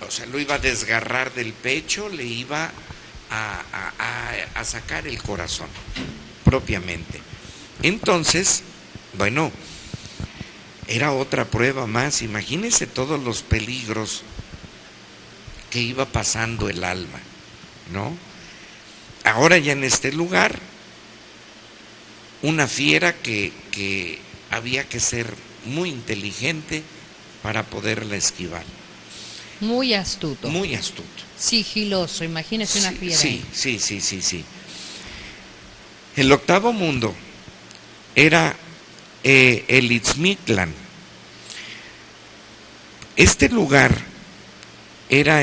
o sea, lo iba a desgarrar del pecho, le iba a sacar el corazón, propiamente. Entonces, bueno, era otra prueba más. Imagínense todos los peligros que iba pasando el alma, ¿no? Ahora ya en este lugar, una fiera que había que ser muy inteligente para poderla esquivar. Muy astuto. Muy astuto. Sigiloso, imagínese una fiera Sí, ahí. sí, sí, sí, sí. El octavo mundo era el Itzmitlan. Este lugar era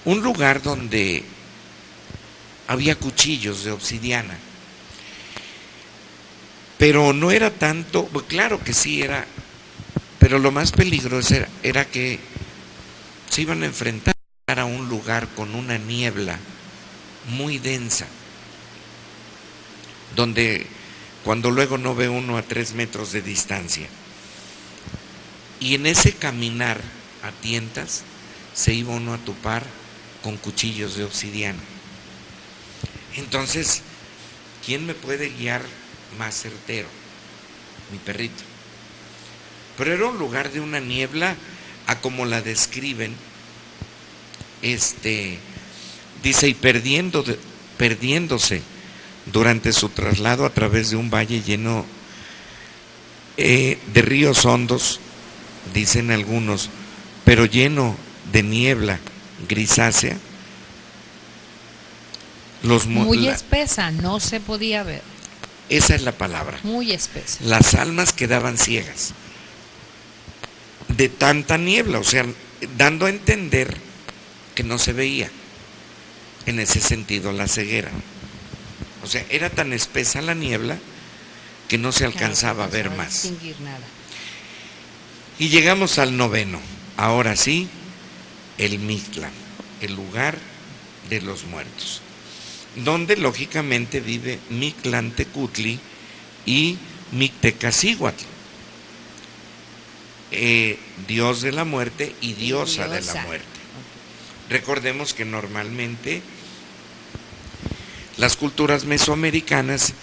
un lugar donde había cuchillos de obsidiana. Pero no era tanto, claro que sí era, pero lo más peligroso era que se iban a enfrentar a un lugar con una niebla muy densa, donde cuando luego no ve uno a 3 metros de distancia. Y en ese caminar a tientas se iba uno a topar con cuchillos de obsidiana. Entonces, ¿quién me puede guiar más certero? Mi perrito. Pero era un lugar de una niebla, a como la describen, dice, y perdiéndose durante su traslado a través de un valle lleno de ríos hondos, dicen algunos, pero lleno de niebla grisácea. Muy espesa, no se podía ver. Esa es la palabra. Muy espesa. Las almas quedaban ciegas de tanta niebla, o sea, dando a entender que no se veía. En ese sentido, la ceguera. O sea, era tan espesa la niebla que no se alcanzaba a ver más. Nada. Y llegamos al noveno. Ahora sí, el Mictlán, el lugar de los muertos, donde lógicamente vive Mictlantecutli y Mictecacihuatl, dios de la muerte y diosa de la muerte. Recordemos que normalmente las culturas mesoamericanas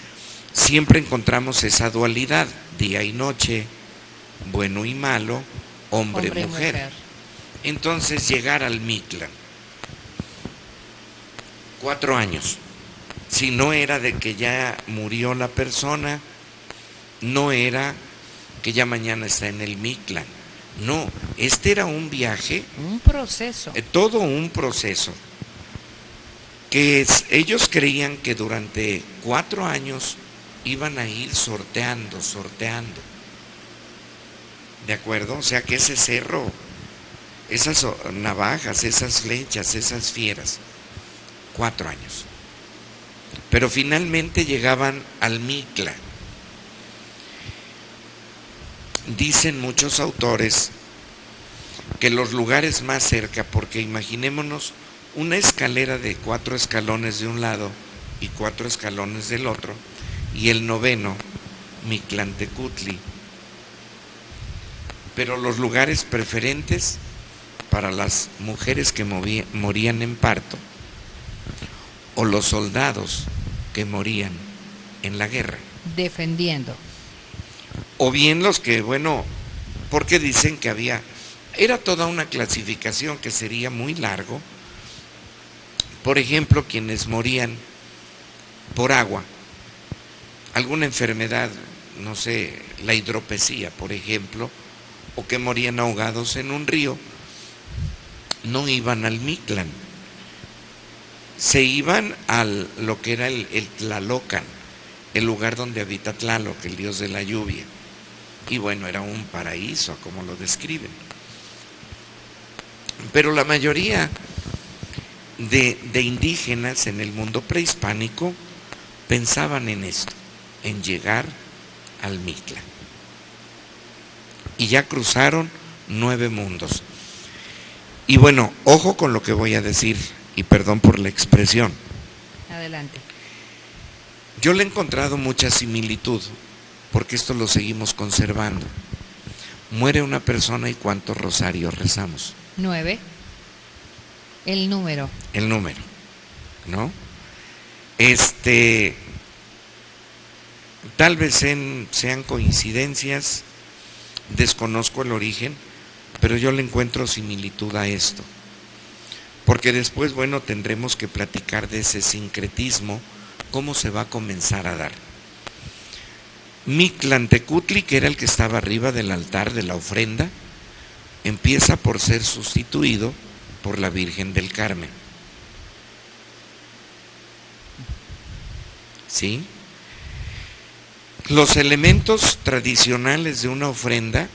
siempre encontramos esa dualidad, día y noche, bueno y malo, hombre y mujer. Entonces llegar al Mictlán, 4 años, si no era de que ya murió la persona, no era que ya mañana está en el Mictlán, no, este era un viaje, un proceso, todo un proceso, que ellos creían que durante 4 años iban a ir sorteando, ¿de acuerdo? O sea que ese cerro, esas navajas, esas flechas, esas fieras, 4 años. Pero finalmente llegaban al Mictlán. Dicen muchos autores que los lugares más cerca, porque imaginémonos una escalera de 4 escalones de un lado y 4 escalones del otro, y el noveno, Mictlantecutli. Pero los lugares preferentes para las mujeres que morían en parto, o los soldados que morían en la guerra. Defendiendo. O bien los que, bueno, porque dicen que era toda una clasificación que sería muy largo. Por ejemplo, quienes morían por agua, alguna enfermedad, no sé, la hidropesía, por ejemplo, o que morían ahogados en un río, no iban al Mictlán, se iban a lo que era el Tlalocan, el lugar donde habita Tlaloc, el dios de la lluvia. Y bueno, era un paraíso, como lo describen. Pero la mayoría de indígenas en el mundo prehispánico pensaban en esto, en llegar al Mictlán. Y ya cruzaron 9 mundos. Y bueno, ojo con lo que voy a decir, y perdón por la expresión. Adelante. Yo le he encontrado mucha similitud, porque esto lo seguimos conservando. muere una persona y ¿cuántos rosarios rezamos? 9. El número. El número, ¿no? Tal vez sean coincidencias, desconozco el origen, pero yo le encuentro similitud a esto. Porque después, bueno, tendremos que platicar de ese sincretismo, cómo se va a comenzar a dar. Mictlantecutli, que era el que estaba arriba del altar de la ofrenda, empieza por ser sustituido por la Virgen del Carmen. ¿Sí? Los elementos tradicionales de una ofrenda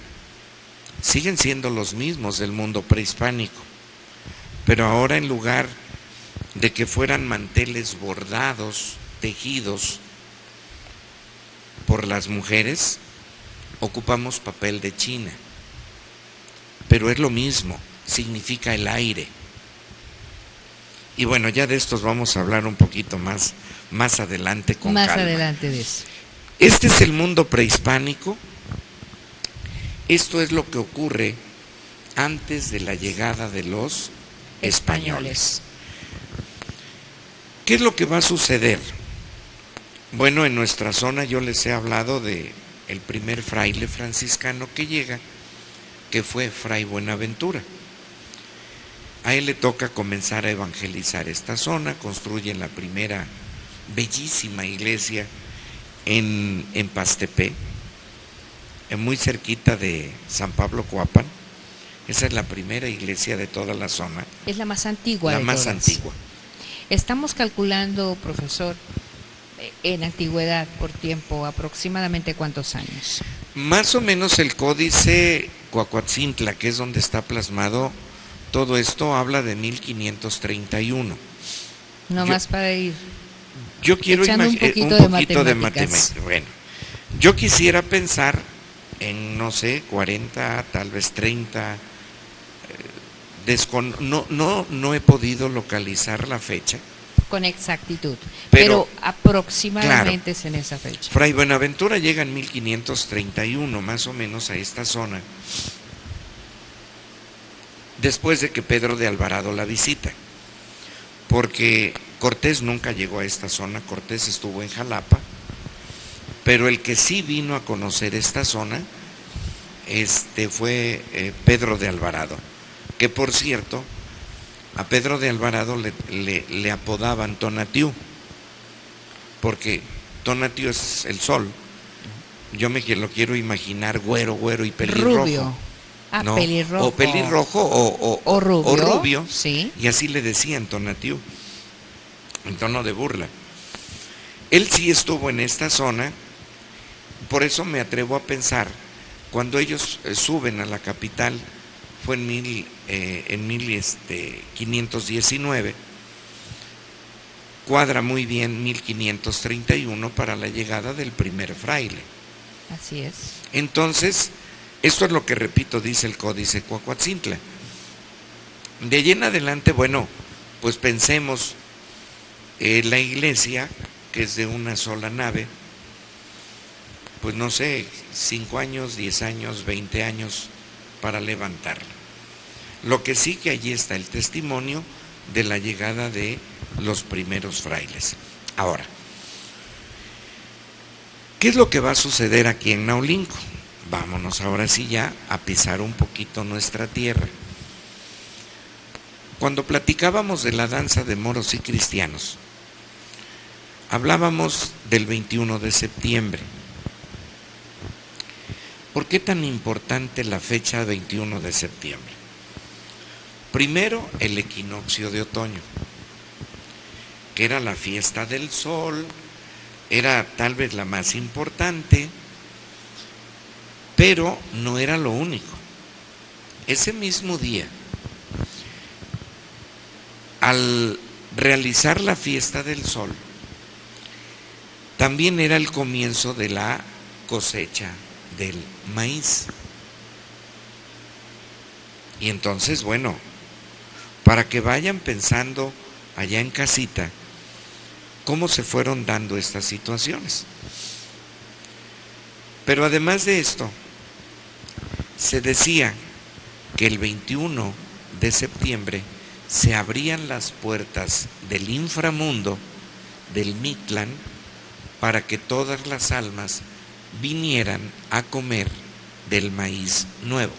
siguen siendo los mismos del mundo prehispánico, pero ahora en lugar de que fueran manteles bordados, tejidos por las mujeres, ocupamos papel de China, pero es lo mismo, significa el aire. Y bueno, ya de estos vamos a hablar un poquito más adelante con Más calma. adelante de eso. Este es el mundo prehispánico. Esto es lo que ocurre antes de la llegada de los españoles. ¿Qué es lo que va a suceder? Bueno, en nuestra zona yo les he hablado de el primer fraile franciscano que llega, que fue Fray Buenaventura. A él le toca comenzar a evangelizar esta zona, construyen la primera bellísima iglesia en Pastepé, muy cerquita de San Pablo Coapan. Esa es la primera iglesia de toda la zona. Es la más antigua La de más todas. antigua. Estamos calculando, profesor, en antigüedad por tiempo, aproximadamente ¿cuántos años? Más o menos el códice Coacoatzintla, que es donde está plasmado todo esto, habla de 1531. No más para ir. Yo quiero echando un imaginar poquito de matemáticas. Bueno, yo quisiera pensar en, no sé, 40, tal vez 30. No he podido localizar la fecha. Con exactitud, Pero aproximadamente claro, es en esa fecha. Fray Buenaventura llega en 1531, más o menos a esta zona, después de que Pedro de Alvarado la visita, porque Cortés nunca llegó a esta zona. Cortés estuvo en Jalapa, pero el que sí vino a conocer esta zona fue Pedro de Alvarado, que por cierto, a Pedro de Alvarado le apodaban Tonatiuh, porque Tonatiuh es el sol. Yo lo quiero imaginar güero y pelirrojo. Rubio. ¿no? Pelirrojo. O pelirrojo o rubio. o rubio. Sí. Y así le decían Tonatiuh, en tono de burla. Él sí estuvo en esta zona, por eso me atrevo a pensar, cuando ellos suben a la capital, fue en 1519, cuadra muy bien 1531 para la llegada del primer fraile. Así es. Entonces, esto es lo que, repito, dice el códice Coacoatzintla. De allí en adelante, bueno, pues pensemos, la iglesia, que es de una sola nave, pues no sé, 5 años, 10 años, 20 años para levantarla. Lo que sí que allí está el testimonio de la llegada de los primeros frailes. Ahora, ¿qué es lo que va a suceder aquí en Naulinco? Vámonos ahora sí ya a pisar un poquito nuestra tierra. Cuando platicábamos de la danza de moros y cristianos, hablábamos del 21 de septiembre. ¿Por qué tan importante la fecha 21 de septiembre? Primero, el equinoccio de otoño, que era la fiesta del sol, era tal vez la más importante, pero no era lo único. Ese mismo día, al realizar la fiesta del sol, también era el comienzo de la cosecha del maíz. Y entonces, bueno, para que vayan pensando allá en casita cómo se fueron dando estas situaciones. Pero además de esto, Se decía que el 21 de septiembre se abrían las puertas del inframundo, del Mictlán, para que todas las almas vinieran a comer del maíz nuevo.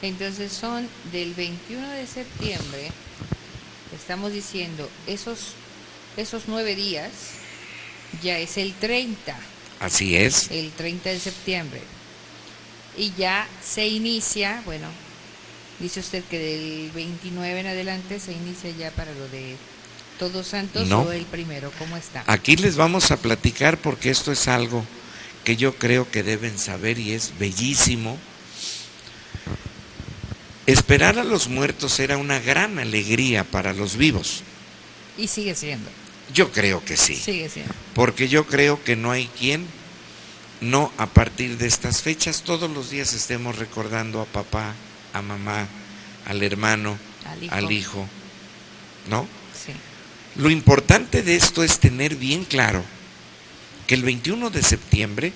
Entonces son del 21 de septiembre, estamos diciendo, esos 9 días, ya es el 30. Así es. El 30 de septiembre. Y ya se inicia, bueno, dice usted que del 29 en adelante se inicia ya para lo de Todos Santos. No. ¿O el primero? ¿Cómo está? Aquí les vamos a platicar porque esto es algo que yo creo que deben saber y es bellísimo. Esperar a los muertos era una gran alegría para los vivos. Y sigue siendo. Yo creo que sí. Sigue siendo. Porque yo creo que no hay quien no a partir de estas fechas todos los días estemos recordando a papá, a mamá, al hermano, al hijo, ¿no? Sí. Lo importante de esto es tener bien claro que el 21 de septiembre,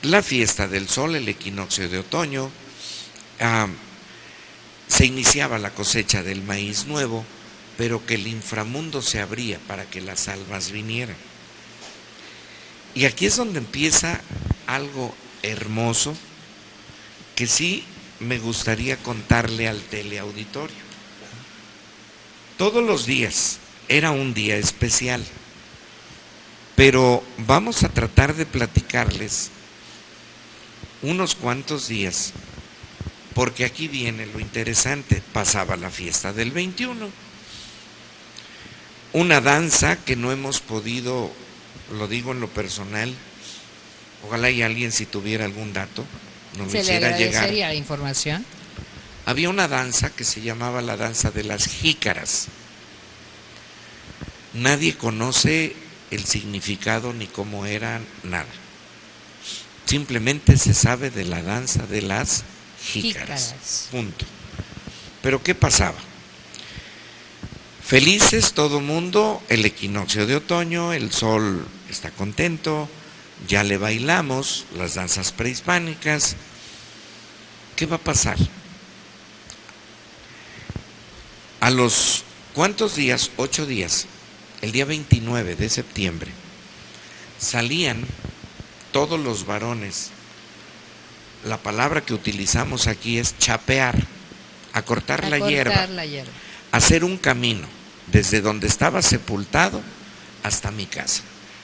la fiesta del sol, el equinoccio de otoño, se iniciaba la cosecha del maíz nuevo, pero que el inframundo se abría para que las almas vinieran. Y aquí es donde empieza algo hermoso que sí me gustaría contarle al teleauditorio. Todos los días era un día especial, pero vamos a tratar de platicarles unos cuantos días, porque aquí viene lo interesante. Pasaba la fiesta del 21, una danza que no hemos podido, lo digo en lo personal, ojalá y alguien si tuviera algún dato nos lo hiciera llegar. ¿Se le agradecería la información? Había una danza que se llamaba la danza de las jícaras. Nadie conoce el significado ni cómo era, nada. Simplemente se sabe de la danza de las jícaras. Punto. Pero ¿qué pasaba? Felices todo mundo, el equinoccio de otoño, el sol está contento, ya le bailamos las danzas prehispánicas. ¿Qué va a pasar? A los ¿cuántos días? 8 días, el día 29 de septiembre, salían todos los varones. La palabra que utilizamos aquí es chapear, a cortar la hierba, hacer un camino desde donde estaba sepultado hasta mi casa.